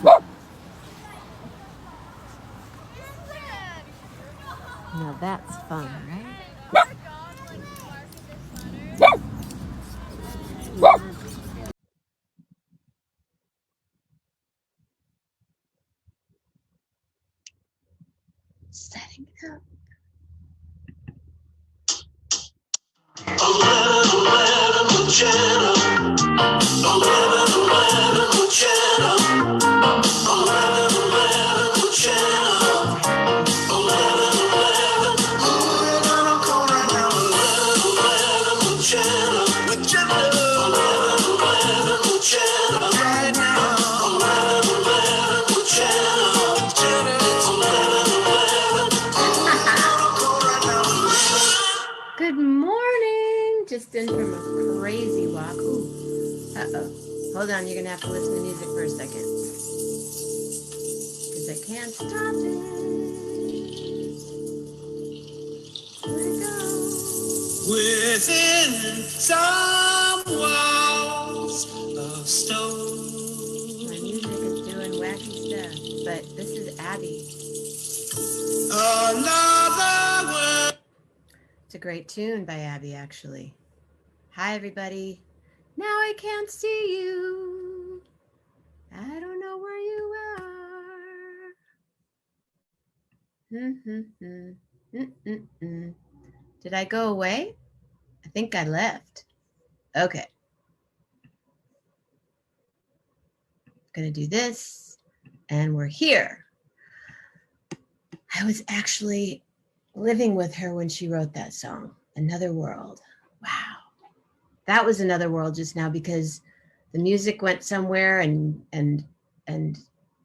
Now that's fun, right? Setting up. Good morning. Just in from a crazy walk. Ooh. Uh-oh. Hold on. You're going to have to listen to music for a second. Because I can't stop it. Where'd it go? Within some walls of stone. My music is doing wacky stuff. But this is Abby. Another word. It's a great tune by Abby, actually. Hi, everybody. Now I can't see you. I don't know where you are. Did I go away? I think I left. Okay. Gonna do this, and we're here. I was actually living with her when she wrote that song, Another World. Wow. That was another world just now because the music went somewhere and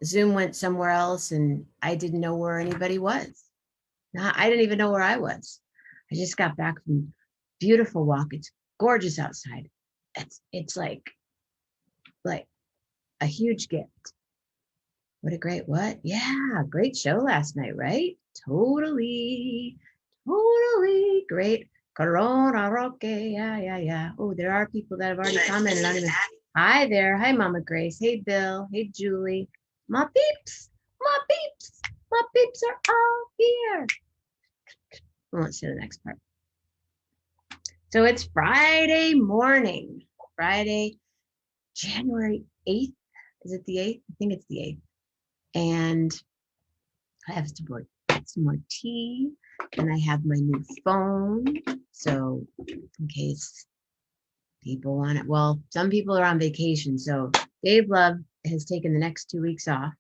Zoom went somewhere else, and I didn't know where anybody was. I didn't even know where I was. I just got back from beautiful walk. It's gorgeous outside. It's like a huge gift. What a great what? Yeah, great show last night, right? Totally great. Corona Roque, yeah. Oh, there are people that have already commented on it. Hi there. Hi, Mama Grace. Hey, Bill. Hey, Julie. My peeps are all here. Let's do the next part. So it's Friday morning, Friday, January 8th. Is it the 8th? I think it's the 8th. And I have some more tea, and I have my new phone. So in case people want it, well, some people are on vacation. So Dave Love has taken the next 2 weeks off,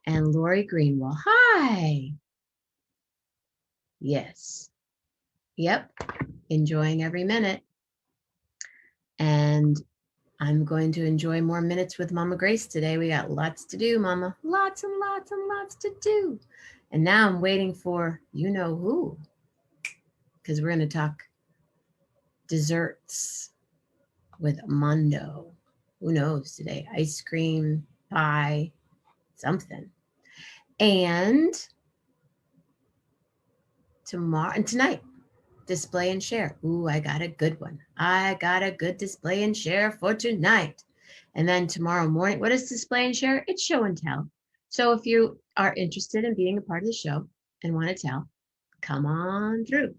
and Lori Greenwell. Hi. Yes. Yep. Enjoying every minute. And I'm going to enjoy more minutes with Mama Grace today. We got lots to do, Mama. Lots and lots and lots to do. And now I'm waiting for you know who, because we're going to talk desserts with Armando. Who knows today? Ice cream, pie, something. And tomorrow and tonight, display and share. Ooh, I got a good one. I got a good display and share for tonight. And then tomorrow morning, what is display and share? It's show and tell. So if you are interested in being a part of the show and want to tell, come on through.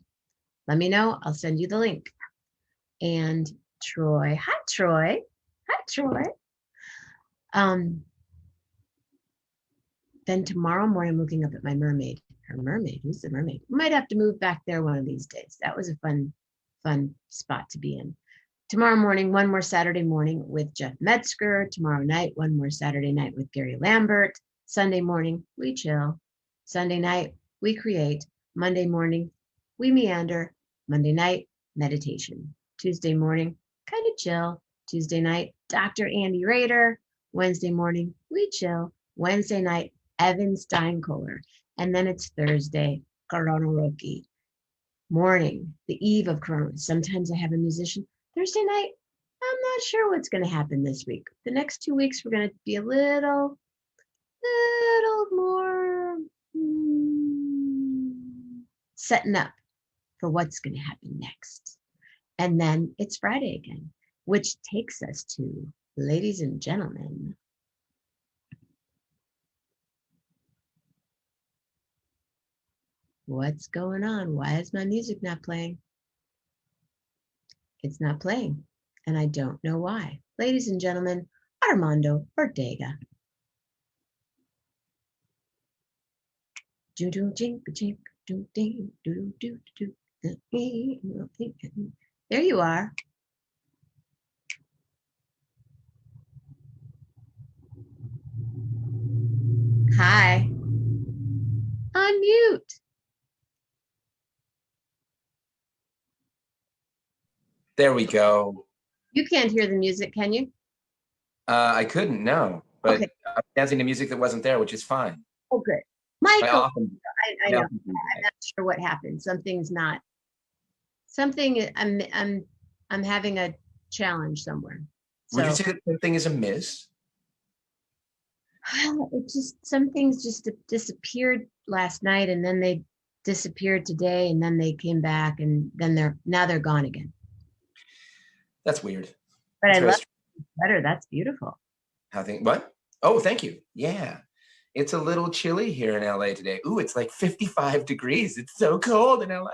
Let me know. I'll send you the link. And Troy. Hi, Troy. Hi, Troy. Then tomorrow morning, I'm looking up at my mermaid. Her mermaid. Who's the mermaid? We might have to move back there one of these days. That was a fun spot to be in. Tomorrow morning, one more Saturday morning with Jeff Metzger. Tomorrow night, one more Saturday night with Gary Lambert. Sunday morning, we chill. Sunday night, we create. Monday morning, we meander. Monday night, meditation. Tuesday morning, kind of chill. Tuesday night, Dr. Andy Rader. Wednesday morning, we chill. Wednesday night, Evan Steinkohler. And then it's Thursday, Corona Rocky. Morning, the eve of Corona. Sometimes I have a musician. Thursday night, I'm not sure what's going to happen this week. The next 2 weeks, we're going to be a little more setting up for what's going to happen next. And then it's Friday again, which takes us to, ladies and gentlemen, What's going on? Why is my music not playing? It's not playing, and I don't know why. Ladies and gentlemen, Armando Ortega. There you are. Hi. Unmute. There we go. You can't hear the music, can you? I couldn't, no, but Okay. I'm dancing to music that wasn't there, which is fine. Oh, good. I Michael, often, I I know. often do I'm that. not sure what happened. Something's not. Something. I'm having a challenge somewhere. Would you So say that something is amiss? it just some things just disappeared last night, and then they disappeared today, and then they came back, and then they're gone again. That's weird. But I That's very love strange. the sweater. That's beautiful. How thing? What? Oh, thank you. Yeah, it's a little chilly here in LA today. Ooh, it's like 55 degrees. It's so cold in LA.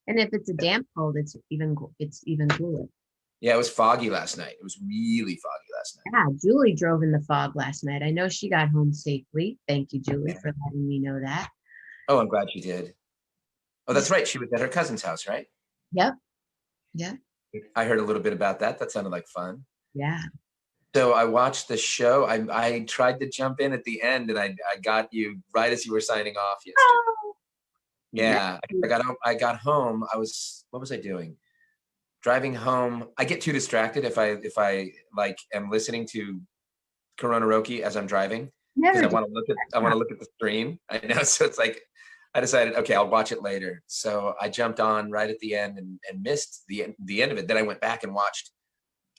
And if it's a damp cold, it's even cooler. Yeah, it was foggy last night. It was really foggy last night. Yeah, Julie drove in the fog last night. I know she got home safely. Thank you, Julie, Yeah. for letting me know that. Oh, I'm glad she did. Oh, that's right. She was at her cousin's house, right? Yep. Yeah. I heard a little bit about that. That sounded like fun. Yeah. So I watched the show. I tried to jump in at the end, and I got you right as you were signing off yesterday. Oh, yeah. Yeah, I got home. What was I doing? Driving home. I get too distracted if I like am listening to Corona Roki as I'm driving because Never I did want to look at the screen. I know. So it's like I decided, okay, I'll watch it later. So I jumped on right at the end and missed the end of it. Then I went back and watched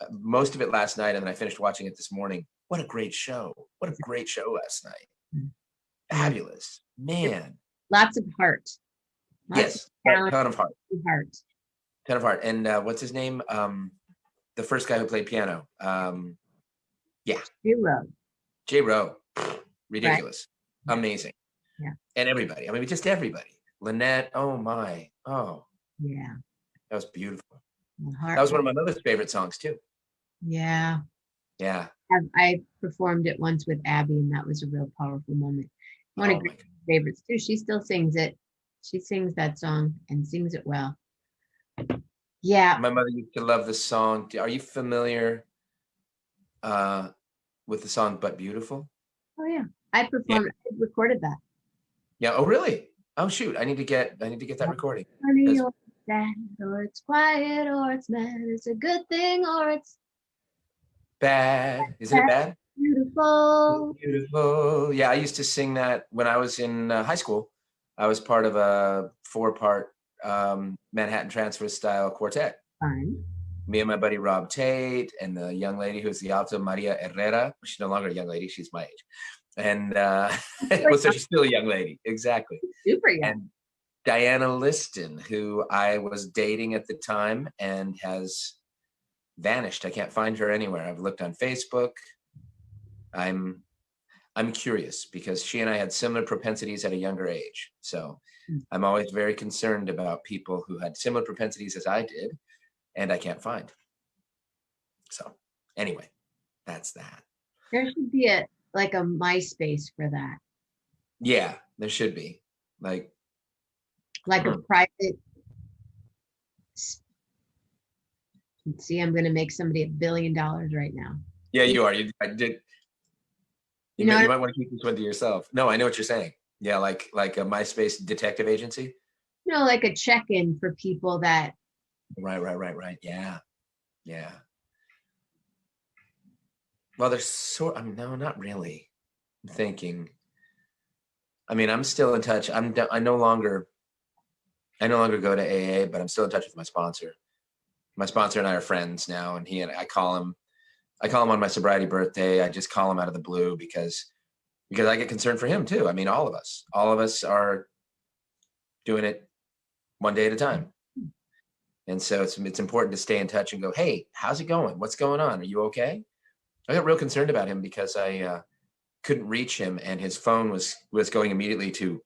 most of it last night, and then I finished watching it this morning. What a great show! What a great show last night. Yeah. Fabulous, man. Lots of heart. Lots of Yes, a talent ton of heart, and heart. ton of heart. And what's his name? The first guy who played piano. Yeah, Zero. J. Rowe. Right. Ridiculous, Yeah. amazing, Yeah. and everybody. I mean, just everybody. Lynette. Oh my. Oh, Yeah. that was beautiful. That Heart. was one of my mother's favorite songs too. Yeah. Yeah. I performed it once with Abby, and that was a real powerful moment. One of Oh her my God. favorites too. She still sings it. She sings that song and sings it well. Yeah. My mother used to love the song. Are you familiar uh, with the song "But Beautiful"? Oh yeah. I Yeah. performed. I recorded that. Yeah. Oh, really? Oh, shoot. I need to get that recording. Funny 'Cause or sad, or it's quiet, or it's mad. It's a good thing, or it's bad. Isn't it bad? beautiful. Beautiful. Yeah, I used to sing that when I was in high school. I was part of a 4-part Manhattan Transfer style quartet. Fun. Me and my buddy Rob Tate and the young lady who's the alto Maria Herrera. She's no longer a young lady; she's my age. And well, so she's still a young lady, exactly. Super young. And Diana Liston, who I was dating at the time and has vanished. I can't find her anywhere. I've looked on Facebook. I'm I'm curious because she and I had similar propensities at a younger age. So I'm always very concerned about people who had similar propensities as I did and I can't find. So anyway, that's that. There should be a MySpace for that, Yeah, there should be. Like like a private. See, I'm going to make somebody $1 billion right now. yeah, you are. I did. You know You what? might want to keep this one to yourself. No, I know what you're saying. Yeah, like a MySpace detective agency. Like a check-in for people that. Right. Yeah, yeah. Well, there's sort. I mean, no, not really. I'm thinking. I mean, I'm still in touch. I no longer go to AA, but I'm still in touch with my sponsor. My sponsor and I are friends now, and I call him. I call him on my sobriety birthday. I just call him out of the blue because I get concerned for him too. I mean, all of us are doing it one day at a time. And so it's important to stay in touch and go, hey, how's it going? What's going on? Are you okay? I got real concerned about him because I couldn't reach him and his phone was going immediately to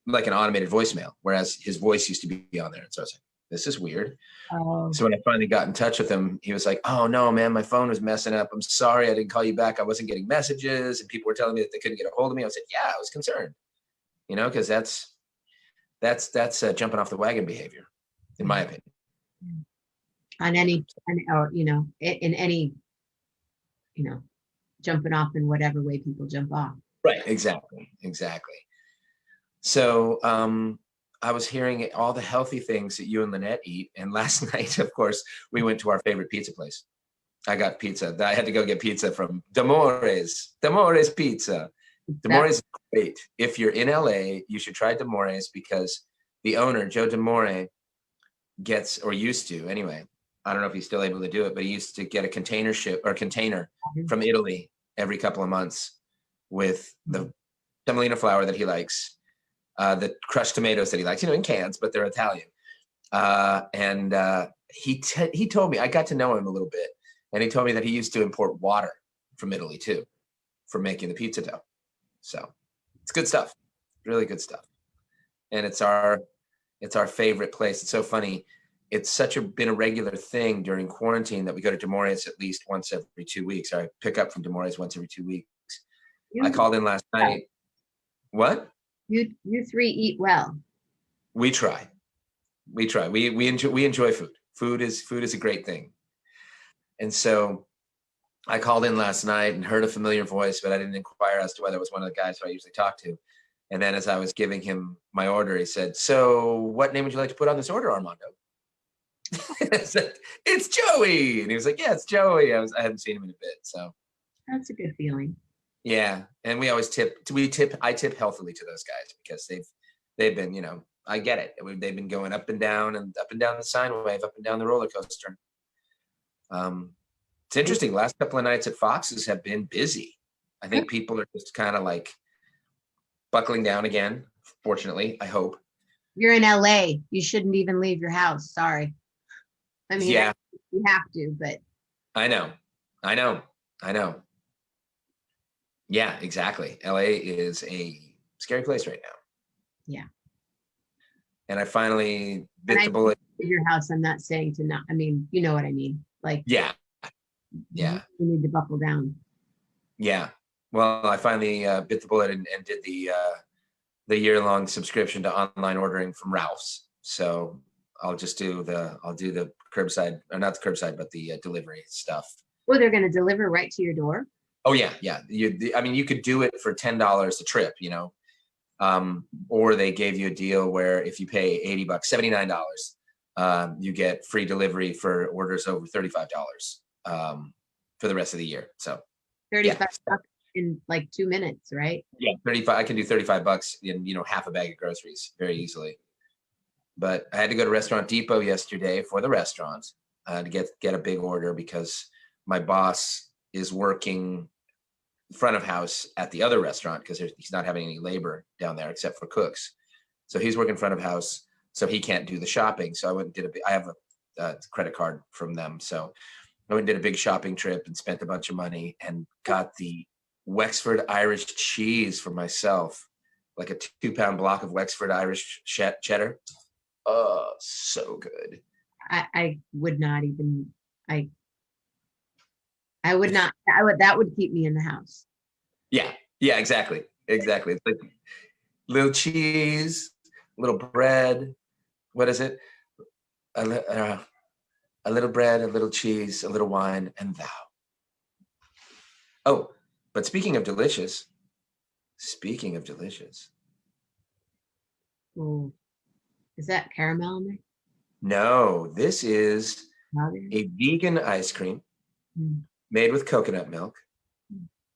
like an automated voicemail, whereas his voice used to be on there. And so I was like, this is weird. Oh. So when I finally got in touch with him, he was like, oh no, man, my phone was messing up. I'm sorry. I didn't call you back. I wasn't getting messages and people were telling me that they couldn't get a hold of me. I was like, yeah, I was concerned, cause that's jumping off the wagon behavior, in my opinion. On any, or, in any, jumping off in whatever way people jump off. Right. Exactly. So, I was hearing all the healthy things that you and Lynette eat. And last night, of course, we went to our favorite pizza place. I got pizza. I had to go get pizza from D'Amore's Pizza. D'Amore's is great. If you're in LA, you should try D'Amore's because the owner, Joe D'Amore, gets, or used to anyway, I don't know if he's still able to do it, but he used to get a container from Italy every couple of months with the semolina flour that he likes, the crushed tomatoes that he likes, in cans, but they're Italian. He told me, I got to know him a little bit, and he told me that he used to import water from Italy too, for making the pizza dough. So it's good stuff, really good stuff. And it's our favorite place. It's so funny. It's been a regular thing during quarantine that we go to D'Amore's at least once every 2 weeks. Or I pick up from D'Amore's once every 2 weeks. I called in last night. What? You three eat well. We try. We enjoy food. Food is a great thing. And so I called in last night and heard a familiar voice, but I didn't inquire as to whether it was one of the guys who I usually talk to. And then as I was giving him my order, he said, so what name would you like to put on this order, Armando? I said, it's Joey. And he was like, yeah, it's Joey. I hadn't seen him in a bit. So that's a good feeling. Yeah. And we always I tip healthily to those guys because they've been, I get it. They've been going up and down the sine wave, up and down the roller coaster. It's interesting. Last couple of nights at Fox's have been busy. I think people are just kind of like buckling down again. Fortunately, I hope. You're in LA. You shouldn't even leave your house. Sorry. I mean, yeah, you have to, but. I know. Yeah, exactly. LA is a scary place right now. Yeah. And I finally bit the bullet. Your house, I'm not saying to not, I mean, you know what I mean? Like, yeah. You need to buckle down. Yeah. Well, I finally bit the bullet and did the year-long subscription to online ordering from Ralph's. So I'll do the curbside, or not the curbside, but the delivery stuff. Well, they're going to deliver right to your door. Oh yeah. You could do it for $10 a trip, or they gave you a deal where if you pay $80, $79, you get free delivery for orders over $35 for the rest of the year. So $35 in like 2 minutes, right? Yeah, 35. I can do $35 in half a bag of groceries very easily. But I had to go to Restaurant Depot yesterday for the restaurant to get a big order because my boss is working front of house at the other restaurant because he's not having any labor down there except for cooks. So he's working front of house, so he can't do the shopping. So I went and I have a credit card from them. So I went and did a big shopping trip and spent a bunch of money and got the Wexford Irish cheese for myself, like a 2-pound block of Wexford Irish cheddar. Oh, so good. I would not even, that would keep me in the house. Yeah, exactly. It's like little cheese, little bread. What is it? A little bread, a little cheese, a little wine, and thou. Oh, but speaking of delicious. Oh, is that caramel in there? No, this is a vegan ice cream made with coconut milk.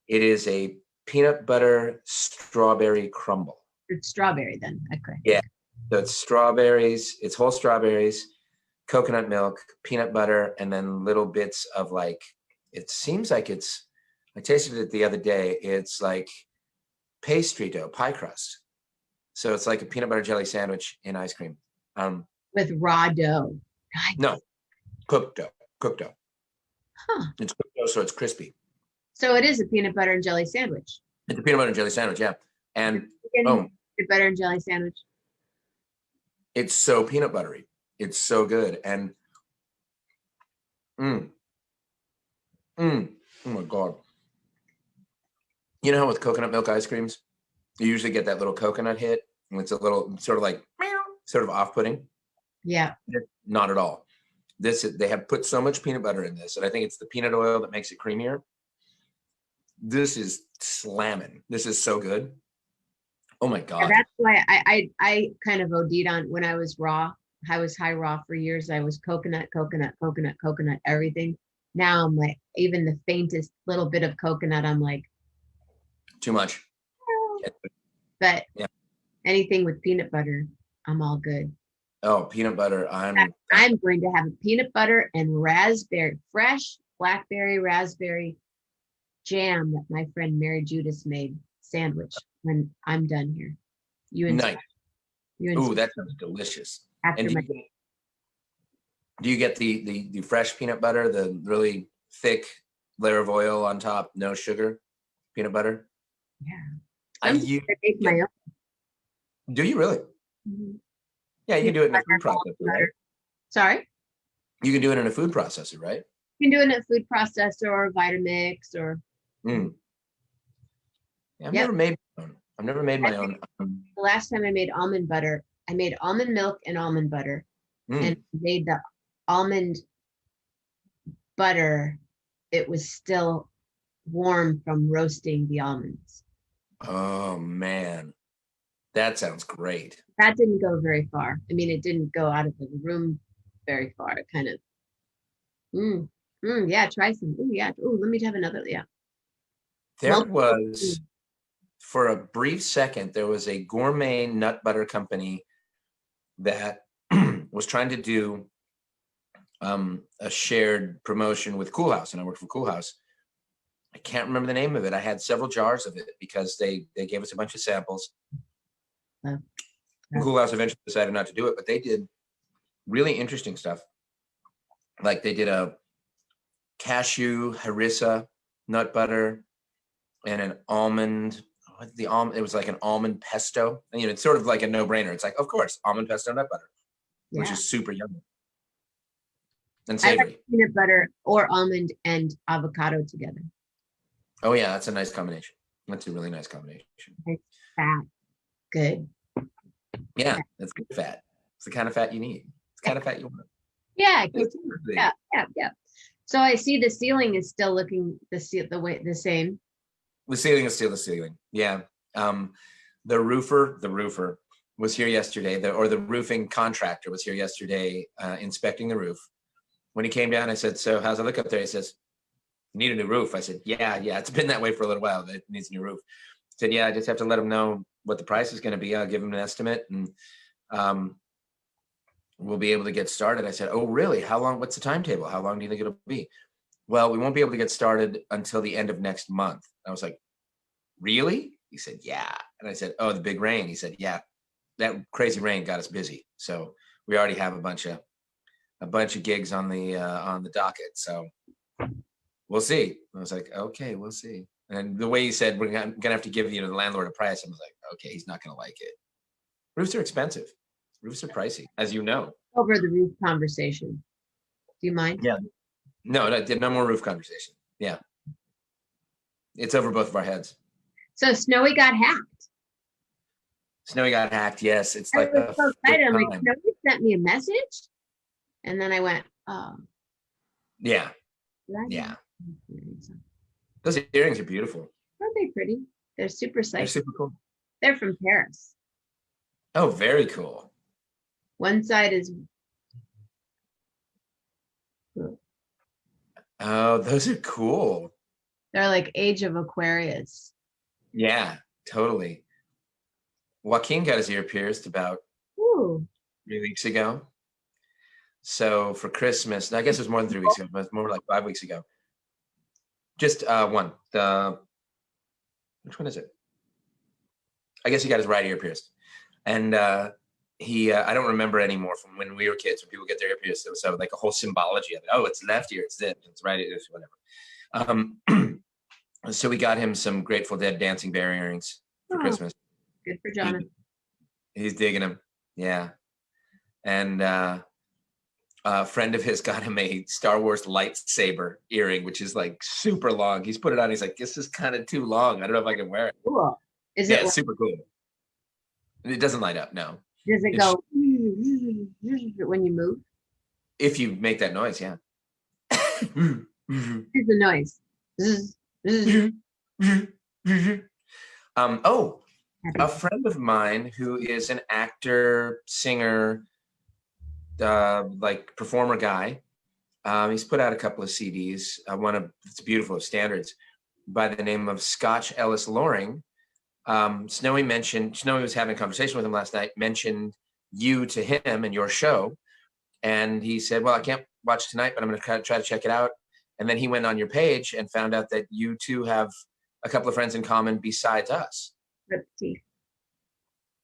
It is a peanut butter strawberry crumble. It's strawberry then. Okay. Yeah. So it's strawberries, it's whole strawberries, coconut milk, peanut butter, and then little bits of it seems like I tasted it the other day. It's like pastry dough, pie crust. So it's like a peanut butter jelly sandwich in ice cream. With raw dough. No, cooked dough. Huh. It's cooked dough, so it's crispy. So it is a peanut butter and jelly sandwich. It's a peanut butter and jelly sandwich, yeah. And you're Peanut butter and jelly sandwich. It's so peanut buttery. It's so good. And oh my God. You know how with coconut milk ice creams, you usually get that little coconut hit, and it's a little sort of like sort of off-putting. Yeah. Not at all. They have put so much peanut butter in this, and I think it's the peanut oil that makes it creamier. This is slamming. This is so good. Oh my God. And that's why I kind of OD'd on when I was raw. I was high raw for years. I was coconut, everything. Now I'm like, even the faintest little bit of coconut, I'm like, too much. But yeah. Anything with peanut butter, I'm all good. Oh, peanut butter. I'm going to have a peanut butter and raspberry, fresh blackberry raspberry jam that my friend Mary Judas made sandwich when I'm done here. Nice. Oh, that sounds delicious. After and do you get the fresh peanut butter, the really thick layer of oil on top, no sugar peanut butter? Yeah. I make my own. Do you really? Mm-hmm. Yeah, you can do it in a food processor, right? Sorry? You can do it in a food processor, right? You can do it in a food processor or Vitamix or. Yeah, I've never made my own. I've never made my own. The last time I made almond butter, I made almond milk and almond butter, and made the almond butter. It was still warm from roasting the almonds. Oh man, that sounds great. That didn't go very far. I mean, it didn't go out of the room very far. It kind of. Yeah, try some. Oh yeah. Oh, let me have another. Yeah. There was, for a brief second, there was a gourmet nut butter company that was trying to do a shared promotion with Cool House, and I worked for Cool House. I can't remember the name of it. I had several jars of it because they gave us a bunch of samples. Cool House eventually decided not to do it, but they did really interesting stuff. Like they did a cashew harissa nut butter and an almond. It was like an almond pesto. And, it's sort of like a no-brainer. It's like, of course, almond pesto nut butter, which is super yummy and savory. I like peanut butter or almond and avocado together. Oh yeah, that's a nice combination. That's a really nice combination. It's fat. Good. Yeah, that's good fat. It's the kind of fat you need. It's the kind of fat you want. Yeah. Yeah. So I see the ceiling is still looking the same. The ceiling is still the ceiling. Yeah. The roofer was here yesterday, the roofing contractor was here yesterday inspecting the roof. When he came down, I said, "So how's it look up there?" He says, "Need a new roof." I said, yeah, it's been that way for a little while. It needs a new roof. He said, "Yeah, I just have to let him know what the price is going to be. I'll give him an estimate and we'll be able to get started." I said, "Oh, really? How long? What's the timetable? How long do you think it'll be?" "Well, we won't be able to get started until the end of next month." I was like, "Really?" He said, "Yeah." And I said, "Oh, the big rain." He said, "Yeah, that crazy rain got us busy. So we already have a bunch of gigs on the docket. So we'll see." I was like, "Okay, we'll see." And the way he said, "We're gonna have to give the landlord a price," I was like, "Okay, he's not gonna like it." Roofs are expensive. Roofs are pricey, as you know. Over the roof conversation. Do you mind? Yeah. No more roof conversation. Yeah. It's over both of our heads. So Snowy got hacked. Snowy got hacked. Yes, it's I like was so excited. I'm like, Snowy sent me a message, and then I went, "Oh." Yeah. Yeah. Those earrings are beautiful. Aren't they pretty? They're super sexy. They're super cool. They're from Paris. Oh, very cool. One side is. Oh, those are cool. They're like Age of Aquarius. Yeah, totally. Joaquin got his ear pierced about 3 weeks ago. So for Christmas, I guess it was more than 3 weeks ago, but it's more like 5 weeks ago. Just one. Which one is it? I guess he got his right ear pierced. And he, I don't remember anymore from when we were kids, when people get their ear pierced. It was like a whole symbology of it. Oh, it's left ear, it's this, it's right ear, it's whatever. So we got him some Grateful Dead Dancing Bear earrings for Christmas. Good for Jonathan. He's digging him. Yeah. And a friend of his got him a Star Wars lightsaber earring, which is like super long. He's put it on. He's like, this is kind of too long. I don't know if I can wear it. Cool. Is Yeah, it? it's super cool. It doesn't light up. No. Does it go when you move? If you make that noise, yeah. Here's the noise. Oh, a friend of mine who is an actor, singer, like performer guy. He's put out a couple of CDs. One of it's beautiful of standards by the name of Scotch Ellis Loring. Snowy was having a conversation with him last night, mentioned you to him and your show. And he said, well, I can't watch tonight, but I'm going to try to check it out. And then he went on your page and found out that you two have a couple of friends in common besides us. Let's see.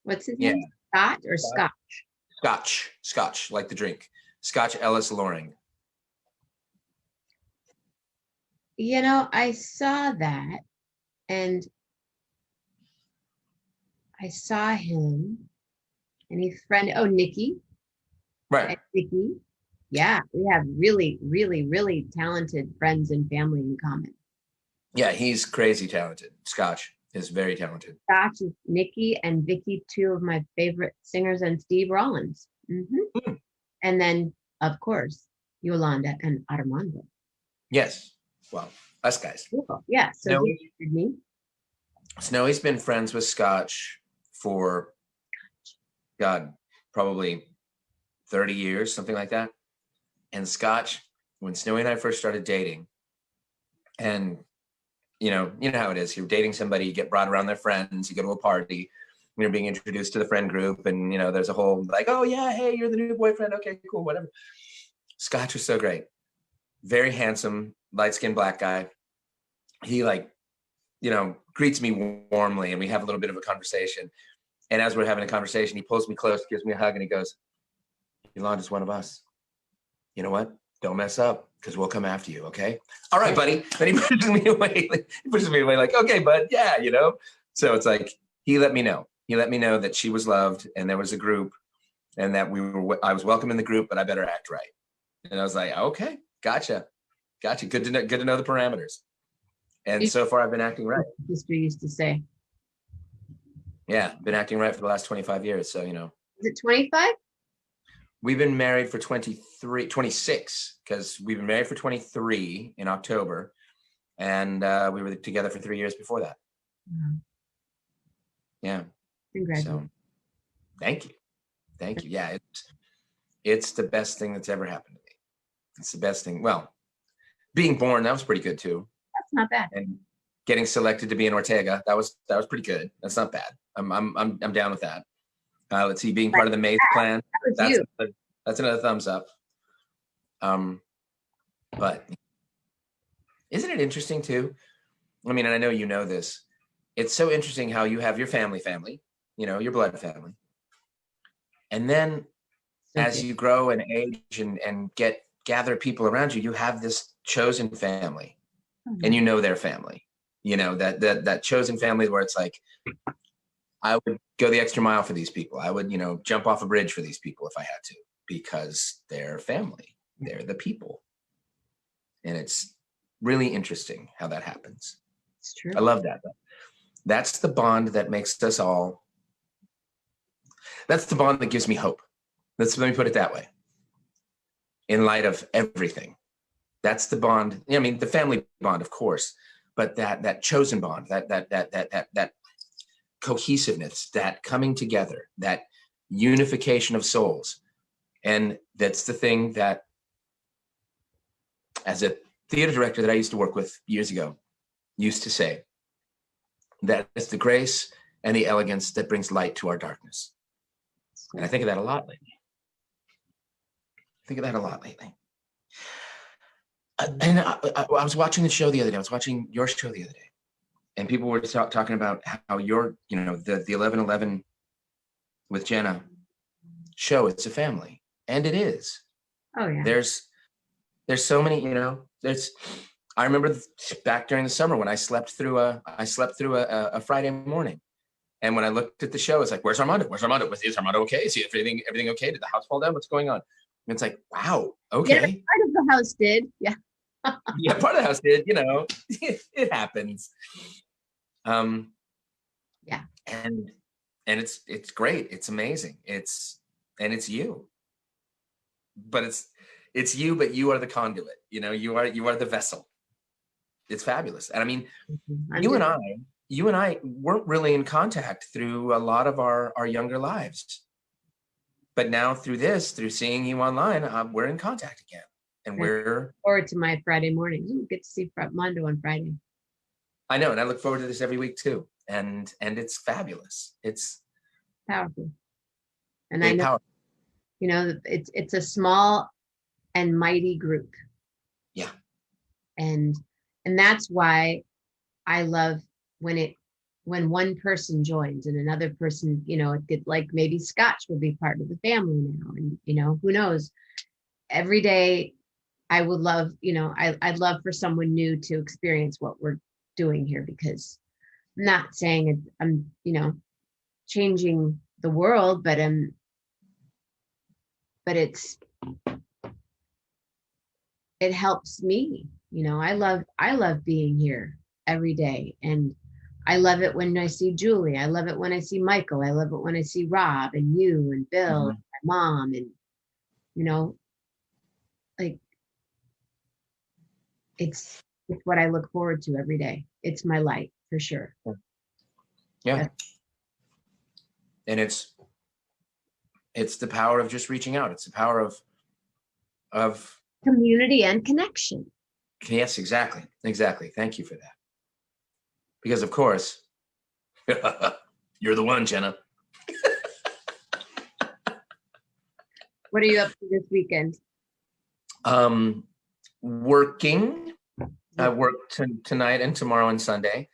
What's his name? Scott or Scotch? Scotch, like the drink. Scotch Ellis Loring. You know, I saw that and I saw him and he's Nikki. Right. Nikki. Yeah, we have really, really, really talented friends and family in common. Yeah, he's crazy talented. Scotch is very talented. Scotch is Nikki and Vicky, two of my favorite singers, and Steve Rollins. Mm-hmm. And then, of course, Yolanda and Armando. Yes. Well, us guys. Cool. Yeah. So Snowy's been friends with Scotch for, God, probably 30 years, something like that. And Scotch, when Snowy and I first started dating, and you know how it is. You're dating somebody, you get brought around their friends, you go to a party, you're being introduced to the friend group, and there's a whole like, oh yeah, hey, you're the new boyfriend. Okay, cool, whatever. Scotch was so great. Very handsome, light-skinned black guy. He greets me warmly and we have a little bit of a conversation. And as we're having a conversation, he pulls me close, gives me a hug, and he goes, Yolanda's one of us. You know what? Don't mess up, because we'll come after you, okay? All right, buddy. Then he pushes me away. Like, okay, bud, yeah, So it's like, he let me know. He let me know that she was loved and there was a group and that I was welcome in the group, but I better act right. And I was like, okay, gotcha. Good to know the parameters. And so far I've been acting right. Sister used to say. Yeah, been acting right for the last 25 years. So, Is it 25? We've been married for 26, because we've been married for 23 in October. And we were together for 3 years before that. Mm-hmm. Yeah. Congratulations. So, thank you. Yeah, it's the best thing that's ever happened to me. It's the best thing. Well, being born, that was pretty good too. That's not bad. And getting selected to be in Ortega, that was pretty good. That's not bad. I'm down with that. Let's see, being part of the Maze Clan. That's another thumbs up. But isn't it interesting too? I mean, and I know you know this. It's so interesting how you have your family, your blood family. And then as you grow and age and gather people around you, you have this chosen family. Mm-hmm. And their family. That chosen family where it's like, I would go the extra mile for these people. I would, jump off a bridge for these people if I had to, because they're family. They're the people. And it's really interesting how that happens. It's true. I love that. That's the bond that makes us all. That's the bond that gives me hope. Let me put it that way. In light of everything. That's the bond. I mean, the family bond, of course, but that chosen bond, that cohesiveness, that coming together, that unification of souls. And that's the thing that, as a theater director that I used to work with years ago, used to say, that is the grace and the elegance that brings light to our darkness. And I think of that a lot lately. And I was watching the show the other day. I was watching your show the other day. And people were talking about how your, the 11/11 with Jenna show, it's a family. And it is. Oh, yeah. There's so many, I remember back during the summer when I slept through a Friday morning And when I looked at the show, it's like, where's Armando? Where's Armando? Is Armando okay? Is he everything okay? Did the house fall down? What's going on? And it's like, wow, okay. Yeah, part of the house did. Yeah. Yeah, part of the house did, it happens. Yeah. And it's great. It's amazing. It's you. But it's you, but you are the conduit. You are the vessel. It's fabulous. And I mean, you and I weren't really in contact through a lot of our younger lives. But now through seeing you online, we're in contact again. And we're forward to my Friday mornings. Ooh, get to see Mondo on Friday. I know, and I look forward to this every week too. And it's fabulous. It's powerful. And I know, it's a small and mighty group. Yeah. And that's why I love when one person joins and another person, like maybe Scotch will be part of the family now. And, who knows? Every day I would love, I'd love for someone new to experience what we're doing here, because I'm not saying I'm, changing the world, but it helps me. I love being here every day. And I love it when I see Julie. I love it when I see Michael. I love it when I see Rob and you and Bill and my mom. And, like, it's what I look forward to every day. It's my light for sure. Yeah. And it's the power of just reaching out. It's the power of community and connection. Yes, exactly. Thank you for that. Because of course, you're the one, Jenna. What are you up to this weekend? Working. I work tonight and tomorrow and Sunday.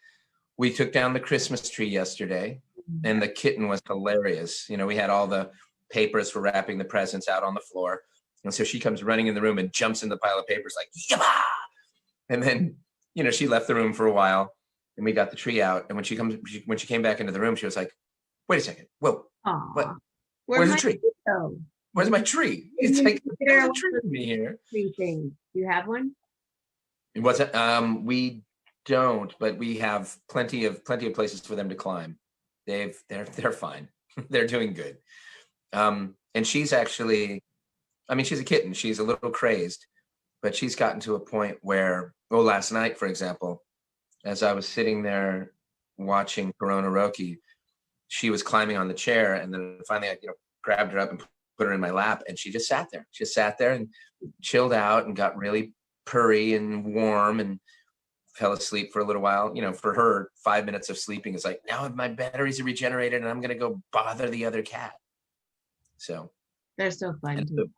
We took down the Christmas tree yesterday, and the kitten was hilarious. We had all the papers for wrapping the presents out on the floor. And so she comes running in the room and jumps in the pile of papers like, yabba! And then, she left the room for a while, and we got the tree out. And when she came back into the room, she was like, wait a second. Whoa, what? Where's the tree? Where's my tree? It's like, there's a tree for me here. Tree thing. Do you have one? What's it? We don't, but we have plenty of places for them to climb. They're fine. They're doing good. And she's actually, she's a kitten. She's a little crazed, but she's gotten to a point where, last night, for example, as I was sitting there watching Corona Roki, she was climbing on the chair, and then finally I, grabbed her up and put her in my lap, and she just sat there. She just sat there and chilled out and got really purry and warm and fell asleep for a little while. For her, 5 minutes of sleeping is like, now my batteries are regenerated and I'm going to go bother the other cat. So they're so fun too.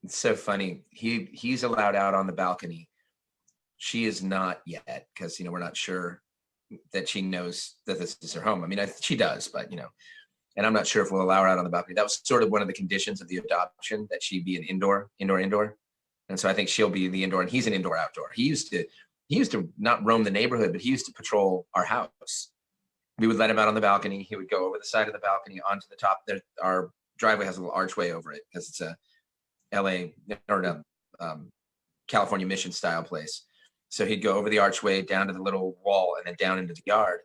It's so funny. He's allowed out on the balcony. She is not yet, because, we're not sure that she knows that this is her home. She does, but, and I'm not sure if we'll allow her out on the balcony. That was sort of one of the conditions of the adoption, that she be an indoor. And so I think she'll be in the indoor, and he's an indoor-outdoor. He used to not roam the neighborhood, but he used to patrol our house. We would let him out on the balcony. He would go over the side of the balcony onto the top there. Our driveway has a little archway over it because it's a California Mission style place. So he'd go over the archway down to the little wall and then down into the yard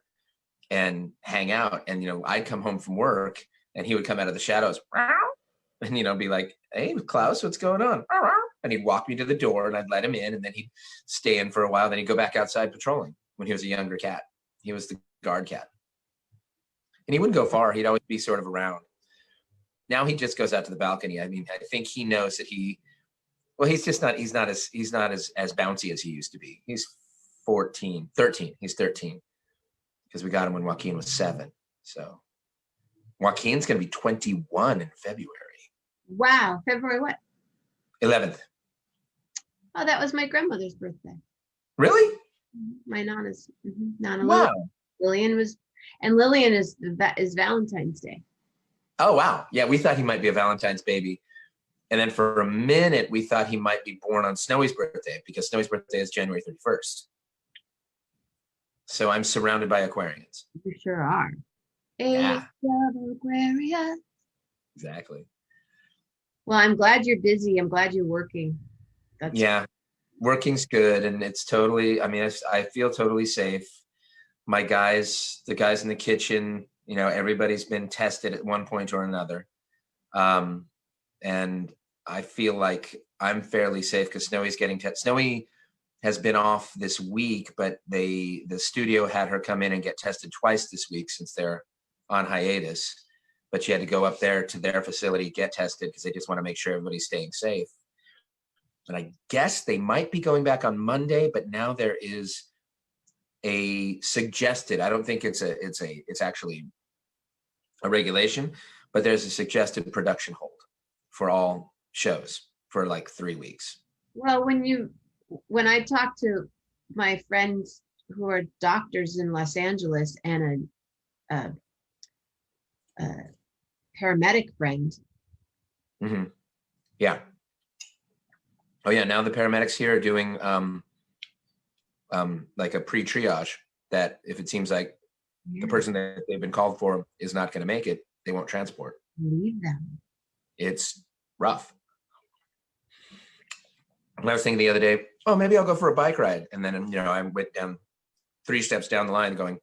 and hang out. And, I'd come home from work and he would come out of the shadows and, be like, hey, Klaus, what's going on? And he'd walk me to the door and I'd let him in, and then he'd stay in for a while. Then he'd go back outside patrolling when he was a younger cat. He was the guard cat. And he wouldn't go far. He'd always be sort of around. Now he just goes out to the balcony. I think he knows that he's not as bouncy as he used to be. He's 13. He's 13 because we got him when Joaquin was 7. So Joaquin's going to be 21 in February. Wow. February what? 11th. Oh, that was my grandmother's birthday. Really? My Nana's. Nana. Wow. Lillian was, and Lillian is Valentine's Day. Oh, wow. Yeah, we thought he might be a Valentine's baby. And then for a minute, we thought he might be born on Snowy's birthday, because Snowy's birthday is January 31st. So I'm surrounded by Aquarians. You sure are. Age Yeah, of Aquarius. exactly. Well, I'm glad you're busy. I'm glad you're working. That's Yeah, working's good, and it's totally. I mean, I feel totally safe. My guys, the guys in the kitchen, everybody's been tested at one point or another, and I feel like I'm fairly safe because Snowy's getting tested. Snowy has been off this week, but the studio had her come in and get tested twice this week since they're on hiatus. But she had to go up there to their facility, get tested because they just want to make sure everybody's staying safe. And I guess they might be going back on Monday, but now there is a suggested, I don't think it's actually a regulation, but there's a suggested production hold for all shows for like 3 weeks. well, when I talk to my friends who are doctors in Los Angeles and a paramedic friend. Mm-hmm. Yeah. Oh yeah. Now the paramedics here are doing like a pre-triage that if it seems like the person that they've been called for is not going to make it, they won't transport. Leave them. It's rough. And I was thinking the other day, oh, maybe I'll go for a bike ride. And then, I went down 3 steps down the line going,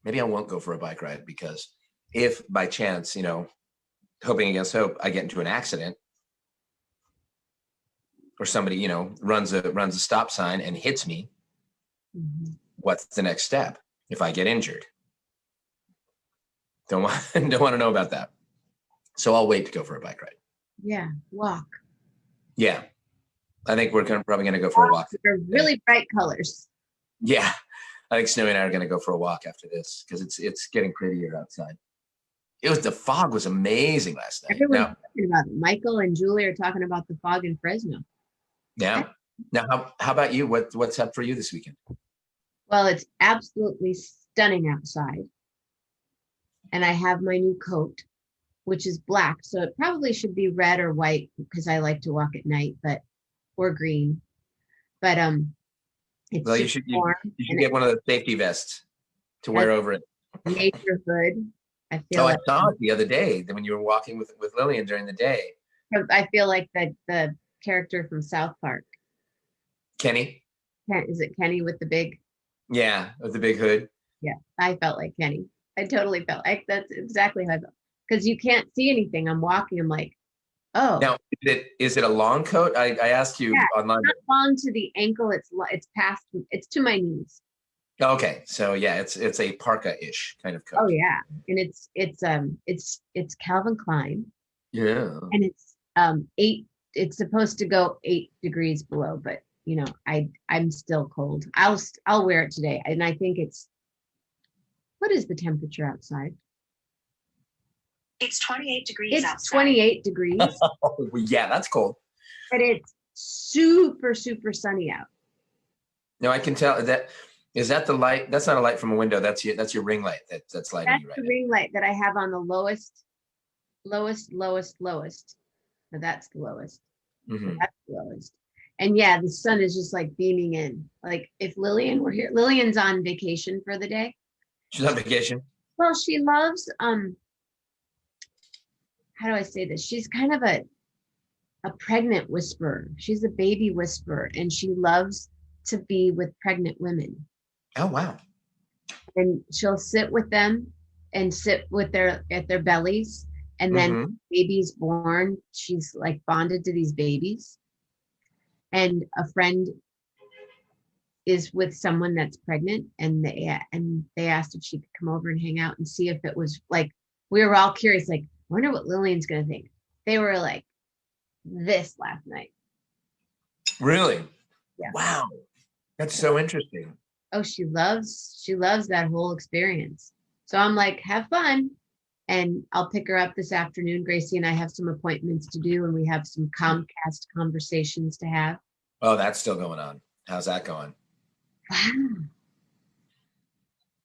maybe I won't go for a bike ride because if by chance, hoping against hope, I get into an accident or somebody, runs a stop sign and hits me, what's the next step if I get injured? Don't want to know about that. So I'll wait to go for a bike ride. Yeah, walk. Yeah. I think we're probably going to go for a walk. They're really bright colors. Yeah. I think Snowy and I are going to go for a walk after this because it's getting prettier outside. The fog was amazing last night. Everyone's talking about it. Michael and Julie are talking about the fog in Fresno. Yeah. Now, how about you? What's up for you this weekend? Well, it's absolutely stunning outside. And I have my new coat, which is black. So it probably should be red or white because I like to walk at night, or green. But it's well, you should get one of the safety vests to wear over it. Nature hood. I feel I saw it the other day when you were walking with Lillian during the day. I feel like the character from South Park. Kenny? Is it Kenny with the big? Yeah, with the big hood. Yeah, I felt like Kenny. I totally felt like that's exactly how I felt. Because you can't see anything. I'm walking. I'm like, oh. Now, is it a long coat? I asked you online. It's not long to the ankle. It's to my knees. Okay, so yeah, it's a parka-ish kind of coat. Oh yeah, and it's Calvin Klein. Yeah. And it's 8. It's supposed to go 8 degrees below, but I'm still cold. I'll wear it today, and I think what is the temperature outside? It's 28 degrees outside. It's 28 degrees. Oh, yeah, that's cold. But it's super, super sunny out. No, I can tell that. Is that the light? That's not a light from a window. That's your ring light that's lighting you right now. That's the ring light that I have on the lowest. No, that's the lowest. Mm-hmm. That's the lowest. And yeah, the sun is just like beaming in. Like if Lillian were here, Lillian's on vacation for the day. She's on vacation. Well, she loves, how do I say this? She's kind of a pregnant whisperer. She's a baby whisperer, and she loves to be with pregnant women. Oh, wow. And she'll sit with them and sit with at their bellies. And then baby's born, she's like bonded to these babies. And a friend is with someone that's pregnant, and they asked if she could come over and hang out and see if it was like, we were all curious, like, I wonder what Lillian's gonna think. They were like this last night. Really? Yeah. Wow. That's so interesting. Oh, she loves that whole experience. So I'm like, have fun. And I'll pick her up this afternoon. Gracie and I have some appointments to do, and we have some Comcast conversations to have. Oh, that's still going on. How's that going? Wow.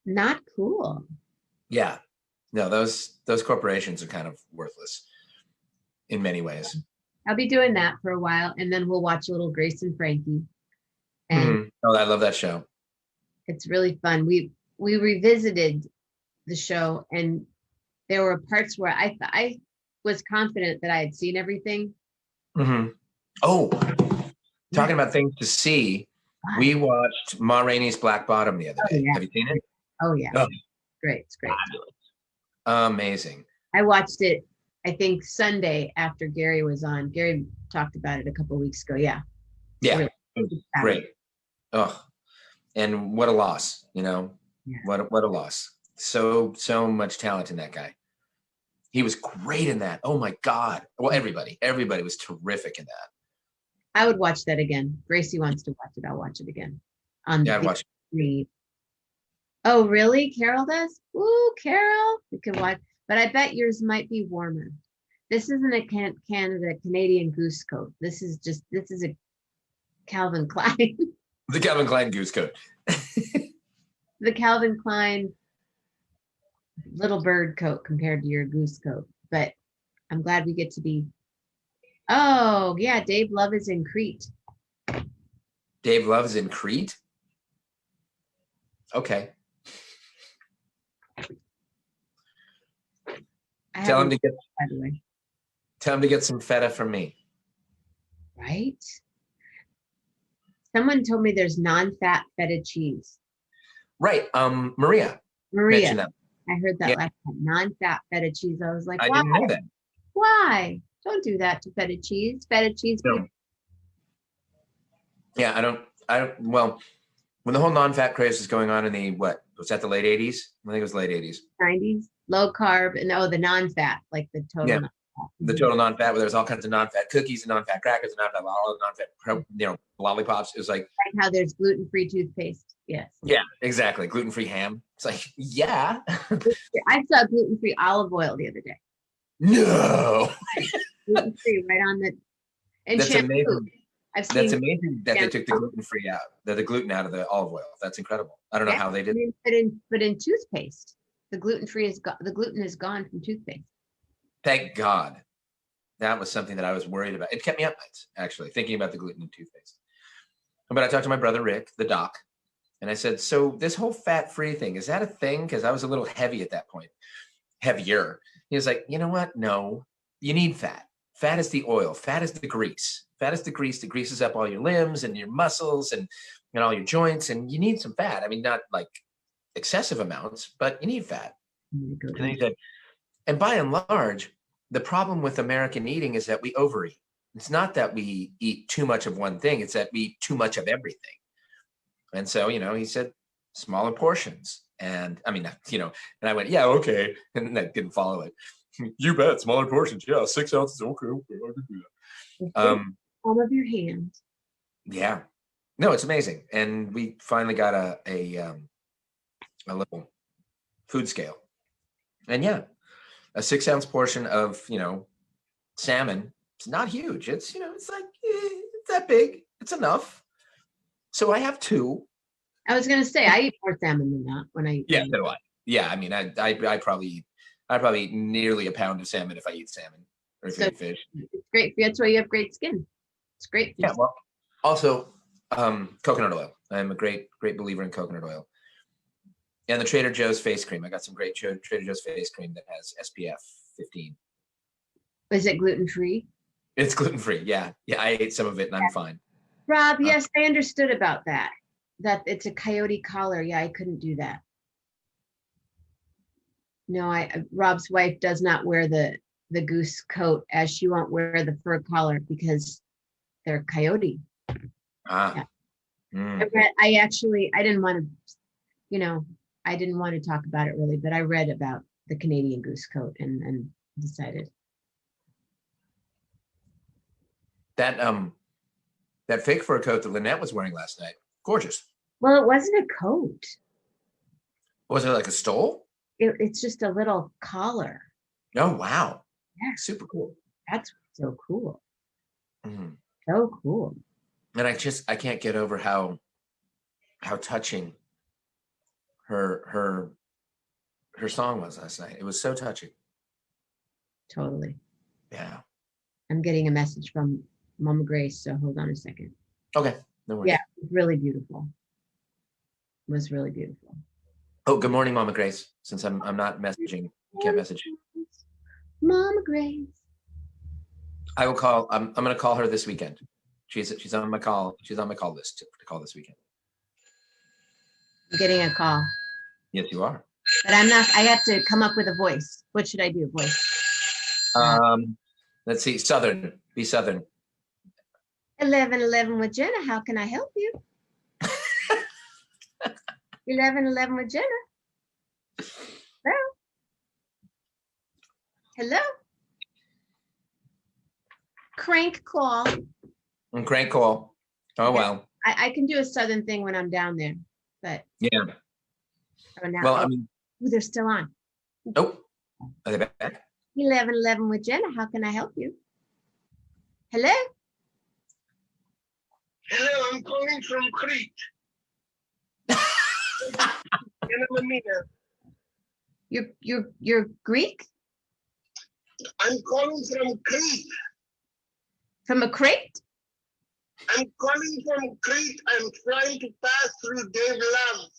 Not cool. Yeah. No, those corporations are kind of worthless in many ways. I'll be doing that for a while, and then we'll watch a little Grace and Frankie. And Oh, I love that show. It's really fun. We revisited the show, and there were parts where I was confident that I had seen everything. Mm-hmm. Oh, Yeah. talking about things to see, we watched Ma Rainey's Black Bottom the other Oh, day. yeah. Have you seen it? Oh yeah. Oh, Great. It's great. fabulous. Amazing. I watched it, I think Sunday after Gary was on. Gary talked about it a couple of weeks ago. Yeah. Yeah, Really. it was great. Oh, and what a loss, you know? Yeah. What a loss. So much talent in that guy. He was great in that. Oh my God. Well, everybody was terrific in that. I would watch that again. Gracie wants to watch it. I'll watch it again. On Yeah, the I'd watch. big. Oh, really? Carol does? Ooh, Carol. We can watch, but I bet yours might be warmer. This isn't a Canadian goose coat. This is a Calvin Klein. The Calvin Klein goose coat. The Calvin Klein little bird coat compared to your goose coat. But I'm glad we get to be. Oh, yeah, Dave Love is in Crete. Dave Love's in Crete? Okay. Tell him to get, by the way. Tell him to get some feta from me. Right? Someone told me there's non-fat feta cheese. Right. Maria mentioned that. I heard that last time. Non-fat feta cheese. I was like, I why? didn't know that. Why? Don't do that to feta cheese. Feta cheese. No. Yeah, well, when the whole non-fat craze was going on in the, was that the late 80s? I think it was late 80s. 90s. Low carb and the non-fat, like the total non-fat. The total non-fat, where there's all kinds of non-fat cookies and non-fat crackers and non-fat lollipops. It was like how there's gluten-free toothpaste. Yes. Yeah, exactly. Gluten-free ham. It's like, yeah. I saw gluten-free olive oil the other day. No. Gluten-free right on the and That's shampoo. amazing. That's amazing that they took the gluten-free out, the gluten out of the olive oil. That's incredible. I don't know how they did. But in toothpaste, the gluten is gone from toothpaste. Thank God. That was something that I was worried about. It kept me up nights, actually, thinking about the gluten in toothpaste. But I talked to my brother, Rick, the doc, and I said, so this whole fat-free thing, is that a thing? Because I was a little heavy at that point, heavier. He was like, you know what? No, you need fat. Fat is the oil. Fat is the grease. Fat is the grease that greases up all your limbs and your muscles and all your joints. And you need some fat. I mean, not like excessive amounts, but you need fat. And he said, and by and large, the problem with American eating is that we overeat. It's not that we eat too much of one thing. It's that we eat too much of everything. And so, he said smaller portions. And I mean, and I went, yeah, okay. And I didn't follow it. You bet, smaller portions. Yeah, 6 ounces. Okay, I can do that. Palm of your hand. Yeah. No, it's amazing. And we finally got a little food scale. And yeah, a 6 ounce portion of, salmon. It's not huge. It's, it's like, it's that big. It's enough. So I have 2. I was going to say, I eat more salmon than that when I eat. Yeah, so do I. Yeah, I mean, I probably eat nearly a pound of salmon if I eat salmon or if I eat fish. It's great. That's why you have great skin. It's great. Yeah, well, also coconut oil. I'm a great believer in coconut oil. And the Trader Joe's face cream. I got some great Trader Joe's face cream that has SPF 15. Is it gluten-free? It's gluten-free, yeah. Yeah, I ate some of it and I'm fine. Rob, yes, I understood about that. That it's a coyote collar. Yeah, I couldn't do that. No, Rob's wife does not wear the goose coat, as she won't wear the fur collar because they're coyote. Ah. Yeah. I didn't want to, I didn't want to talk about it really, but I read about the Canadian goose coat and decided. That fake fur coat that Lynette was wearing last night, gorgeous. Well, it wasn't a coat. Was it like a stole? It's just a little collar. Oh, wow. Yeah. Super cool. That's so cool. Mm. So cool. And I can't get over how touching her song was last night. It was so touching. Totally. Yeah. I'm getting a message from Mama Grace, so hold on a second. Okay. No worries. Yeah, it's really beautiful. was really beautiful. Oh, good morning, Mama Grace. Since I'm not messaging, you can't message. Mama Grace. I will call. I'm going to call her this weekend. She's on my call. She's on my call list to call this weekend. I'm getting a call. Yes, you are. But I'm not. I have to come up with a voice. What should I do? Voice. Let's see. Southern. Be Southern. 11:11 with Jenna. How can I help you? 11:11 with Jenna. Hello. Hello. Crank call. Crank call. Oh, well. I can do a Southern thing when I'm down there, but yeah. Oh, now, well, I mean, they're still on. Oh, are they back? 11:11 with Jenna. How can I help you? Hello. Hello, I'm calling from Crete. Jenna Mammina. You're Greek? I'm calling from Crete. From a crate? I'm calling from Crete. I'm trying to pass through Dave Love.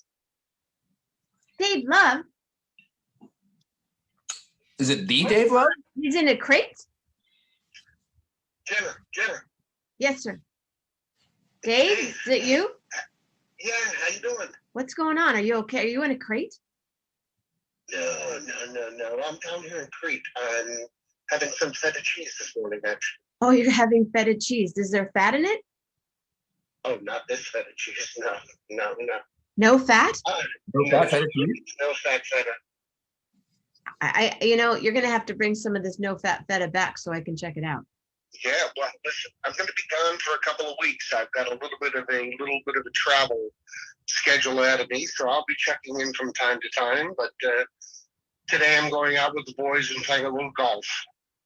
Dave Love? Is it the Dave Love? He's in a crate? Jenna. Yes, sir. Dave, is it you? Yeah, how you doing? What's going on? Are you okay? Are you in a crate? No. I'm down here in Crete. I'm having some feta cheese this morning, actually. Oh, you're having feta cheese. Is there fat in it? Oh, not this feta cheese. No. No fat? No fat feta cheese? No fat feta. You're going to have to bring some of this no fat feta back so I can check it out. Yeah, well, listen, I'm going to be gone for a couple of weeks. I've got a little bit of a travel schedule ahead of me, so I'll be checking in from time to time. But today I'm going out with the boys and playing a little golf.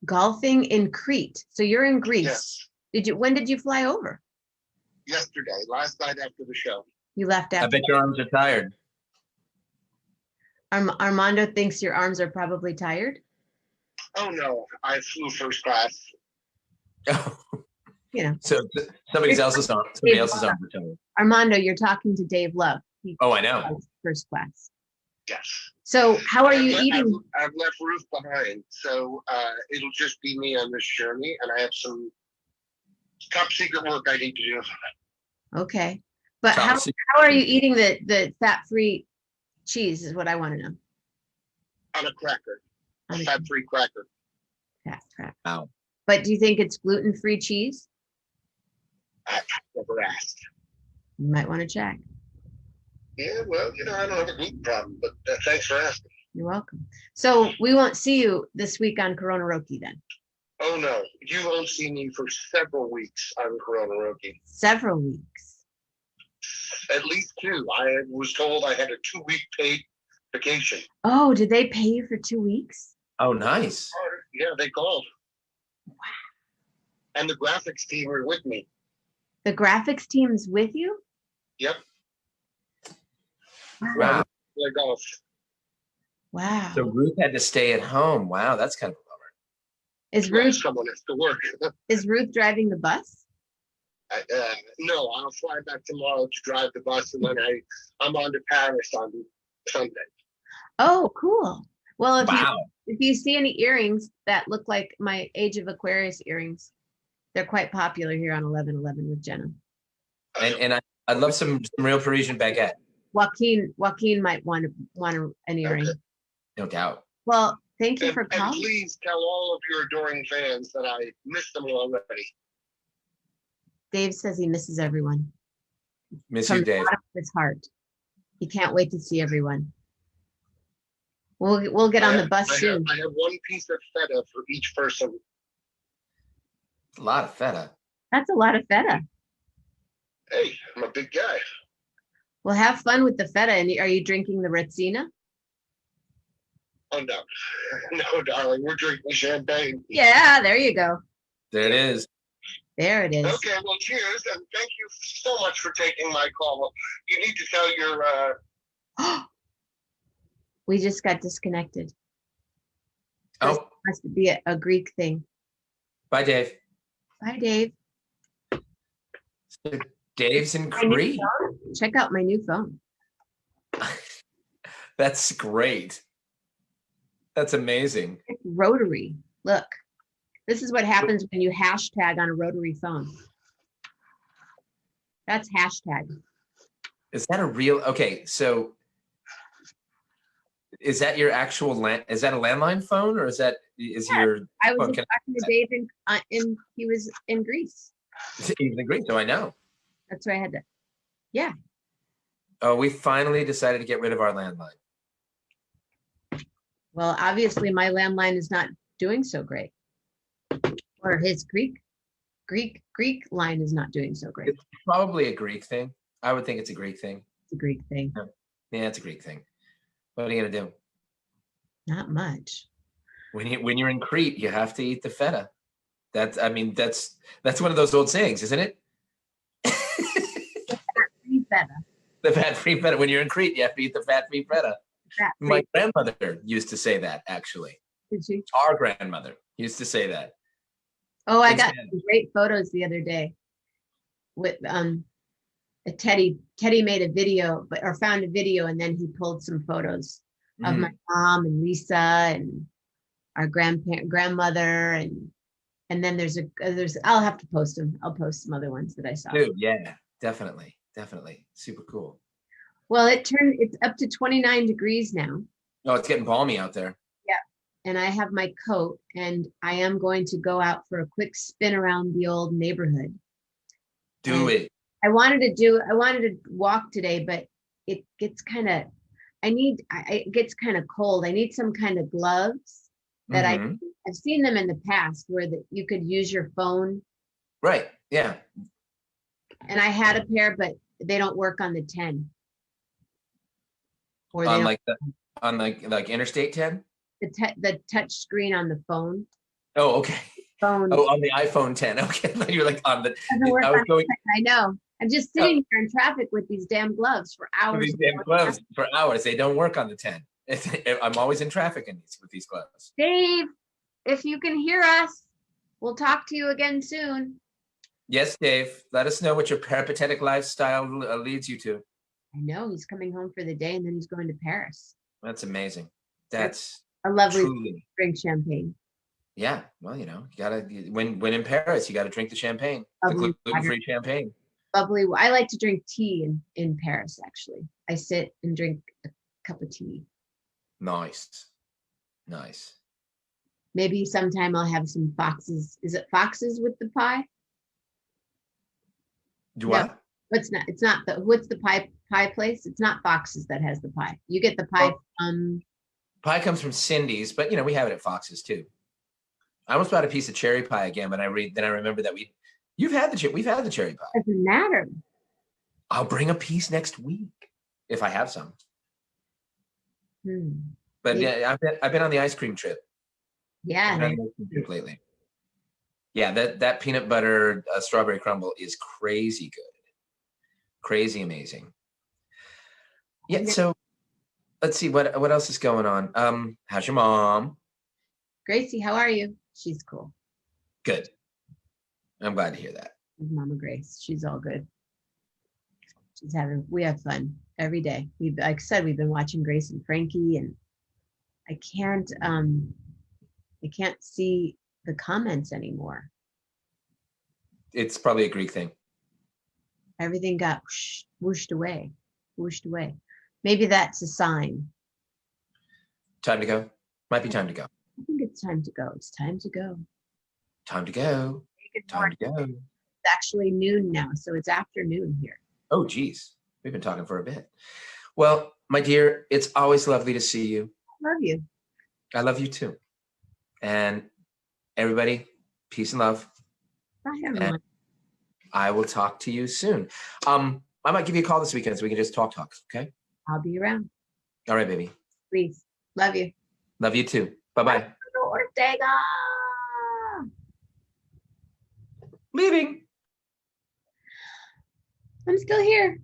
Golfing in Crete. So you're in Greece. Yes. When did you fly over? Yesterday, last night after the show. You left after. I bet your arms are tired. Armando thinks your arms are probably tired. Oh no, I flew first class. Oh. You know. So somebody else's arms are tired. Armando, you're talking to Dave Love. Oh, I know. First class. Yes. So how are you eating? I've left Ruth behind, so it'll just be me on this journey, and I have some top secret work I need to do. Okay, but how are you eating the fat-free cheese is what I want to know. On a cracker, a fat-free cracker. Fat cracker. Wow. But do you think it's gluten-free cheese? I've never asked. You might want to check. Yeah, well, I don't have a gluten problem, but thanks for asking. You're welcome. So we won't see you this week on Corona Roki then? Oh, no. You won't see me for several weeks on Corona Roki. Several weeks. At least 2. I was told I had a 2-week paid vacation. Oh, did they pay you for 2 weeks? Oh, nice. Yeah, they called. Wow. And the graphics team are with me. The graphics team is with you? Yep. Wow. Play golf. Wow. So Ruth had to stay at home. Wow, that's kind of a bummer. Someone has to work. Is Ruth driving the bus? No, I'll fly back tomorrow to drive the bus, and then I'm on to Paris on Sunday. Oh, cool. Well, Wow. if you see any earrings that look like my Age of Aquarius earrings, they're quite popular here on 11:11 with Jenna. And I'd love some real Parisian baguette. Joaquin might want an earring. Okay. No doubt. Well, thank you for calling. And please tell all of your adoring fans that I miss them already. Dave says he misses everyone. Miss From you, Dave. the bottom of his heart. He can't wait to see everyone. We'll get on the bus soon. I have one piece of feta for each person. A lot of feta. That's a lot of feta. Hey, I'm a big guy. Well, have fun with the feta. And are you drinking the Retsina? Oh, no. No, darling. We're drinking champagne. Yeah, there you go. There it is. There it is. Okay, well, cheers. And thank you so much for taking my call. You need to tell your... We just got disconnected. Oh. This must be a Greek thing. Bye, Dave. Bye, Dave. So Dave's in Crete. Check out my new phone. That's great. That's amazing. It's rotary. Look, this is what happens when you hashtag on a rotary phone. That's hashtag. Is that a real? Okay, so is that your actual is that a landline phone, or is your I was phone just talking to Dave he was in Greece. even in Greece? So I know. That's why I had to. Yeah. Oh, we finally decided to get rid of our landline. Well, obviously my landline is not doing so great. Or his Greek line is not doing so great. It's probably a Greek thing. I would think it's a Greek thing. It's a Greek thing. Yeah, it's a Greek thing. What are you gonna do? Not much. When you're in Crete, you have to eat the feta. That's one of those old sayings, isn't it? Free feta. The fat-free feta. When you're in Crete, you have to eat the fat-free feta. Fat-free. My grandmother used to say that, actually. Did she? Our grandmother used to say that. Oh, I got some great photos the other day with Teddy made a video, or found a video, and then he pulled some photos of my mom and Lisa and our grandmother, and then there's I'll have to post them. I'll post some other ones that I saw. Dude, yeah, definitely. Super cool. Well, it's up to 29 degrees now. Oh, it's getting balmy out there. Yeah. And I have my coat, and I am going to go out for a quick spin around the old neighborhood. Do it. I wanted to walk today, but it gets kind of, it gets kind of cold. I need some kind of gloves that I've seen them in the past where you could use your phone. Right. Yeah. And I had a pair, but they don't work on the 10. Or on like Interstate 10? The touch screen on the phone. Oh, okay. Phone. Oh, on the iPhone 10. Okay. You're like on the. I know. I'm just sitting here in traffic with these damn gloves for hours. These damn gloves for hours. They don't work on the 10. I'm always in traffic with these gloves. Dave, if you can hear us, we'll talk to you again soon. Yes, Dave. Let us know what your peripatetic lifestyle leads you to. I know he's coming home for the day, and then he's going to Paris. That's amazing. That's a lovely drink champagne. Yeah, well, you gotta when in Paris, you gotta drink the champagne, the gluten-free champagne. Bubbly. I like to drink tea in Paris. Actually, I sit and drink a cup of tea. Nice. Maybe sometime I'll have some foxes. Is it foxes with the pie? Do what? No, it's not. It's not what's the pie place? It's not Foxes that has the pie. You get the pie from. Pie comes from Cindy's, but we have it at Fox's too. I almost bought a piece of cherry pie again, but then I remember that we've had the cherry pie. Doesn't matter. I'll bring a piece next week if I have some. But yeah, I've been on the ice cream trip. Yeah. I've been on the ice cream trip lately. Yeah, that peanut butter strawberry crumble is crazy good, crazy amazing. Yeah. So let's see what else is going on. How's your mom? Gracie, how are you? She's cool. Good. I'm glad to hear that. Mama Grace, she's all good. We have fun every day. Like I said, we've been watching Grace and Frankie, and I can't see the comments anymore. It's probably a Greek thing. Everything got whooshed away. Maybe that's a sign. Time to go. Might be time to go. I think it's time to go. It's time to go. Time to go. Time to go. It's actually noon now, so it's afternoon here. Oh, geez. We've been talking for a bit. Well, my dear, it's always lovely to see you. I love you. I love you too. And everybody, peace and love. Bye, everyone. And I will talk to you soon. I might give you a call this weekend so we can just talk, okay? I'll be around. All right, baby. Please. Love you. Love you too. Bye-bye. Armando Ortega. Leaving. I'm still here.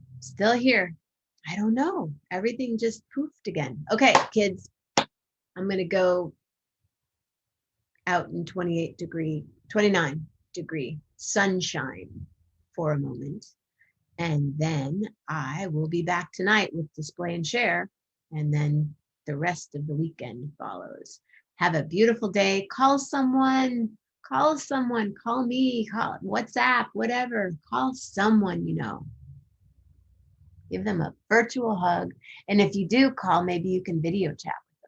I don't know. Everything just poofed again. Okay, kids. I'm going to go out in 29 degree sunshine for a moment. And then I will be back tonight with Display and Share, and then the rest of the weekend follows. Have a beautiful day. Call someone, call me, call WhatsApp, whatever. Call someone you know. Give them a virtual hug. And if you do call, maybe you can video chat with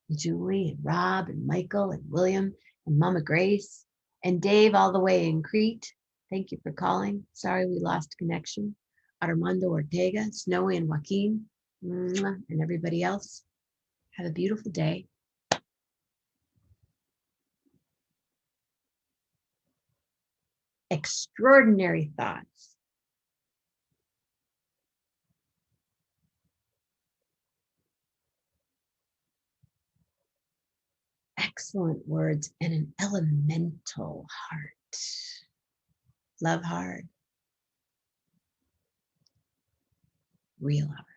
them. Julie and Rob and Michael and William and Mama Grace and Dave all the way in Crete. Thank you for calling. Sorry we lost connection. Armando Ortega, Snowy and Joaquin, and everybody else. Have a beautiful day. Extraordinary thoughts. Excellent words and an elemental heart. Love hard. Real hard.